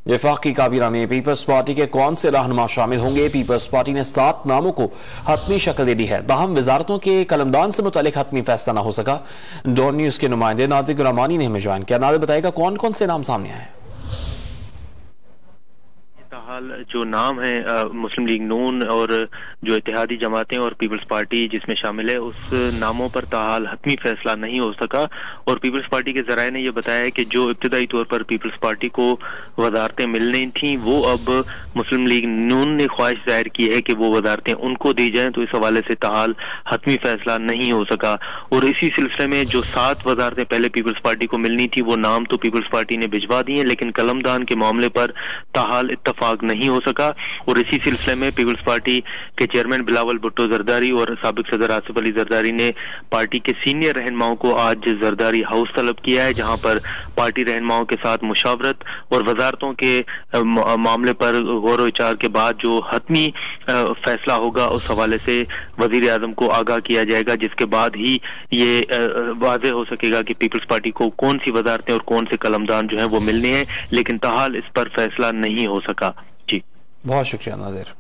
वफाकी काबीना में पीपल्स पार्टी के कौन से रहनुमा शामिल होंगे? पीपल्स पार्टी ने 7 नामों को हतमी शक्ल दे दी है। ताहम वजारतों के कलमदान से मुतालिक हतमी फैसला न हो सका। डॉन न्यूज के नुमाइंदे नादिर गुलामानी ने हमें ज्वाइन किया। नादिर बताएगा कौन कौन से नाम सामने आए? हाल जो नाम है मुस्लिम लीग नून और जो इत्तेहादी जमातें और पीपल्स पार्टी जिसमें शामिल है, उस नामों पर ताहाल हतमी फैसला नहीं हो सका। और पीपल्स पार्टी के जराए ने यह बताया है कि जो इब्तदाई तौर पर पीपल्स पार्टी को वजारतें मिलनी थी वो अब मुस्लिम लीग नून ने ख्वाहिश जाहिर की है कि वो वजारतें उनको दी जाएं, तो इस हवाले से ताहाल हतमी फैसला नहीं हो सका। और इसी सिलसिले में जो 7 वजारतें पहले पीपल्स पार्टी को मिलनी थी वो नाम तो पीपल्स पार्टी ने भिजवा दिए, लेकिन कलमदान के मामले पर ताहाल इत्तफाक नहीं हो सका। और इसी सिलसिले में पीपल्स पार्टी के चेयरमैन बिलावल भुट्टो जरदारी और साबिक सदर आसिफ अली जरदारी ने पार्टी के सीनियर रहनुमाओं को आज जरदारी हाउस तलब किया है, जहां पर पार्टी रहनुमाओं के साथ मुशावरत और वजारतों के मामले पर गौर विचार के बाद जो हतमी फैसला होगा उस हवाले से वजीर आजम को आगाह किया जाएगा, जिसके बाद ही ये वाज़ेह हो सकेगा कि पीपल्स पार्टी को कौन सी वजारतें और कौन से कलमदान जो है वो मिलने हैं। लेकिन ताहाल इस पर फैसला नहीं हो सका। जी बहुत शुक्रिया नादिर।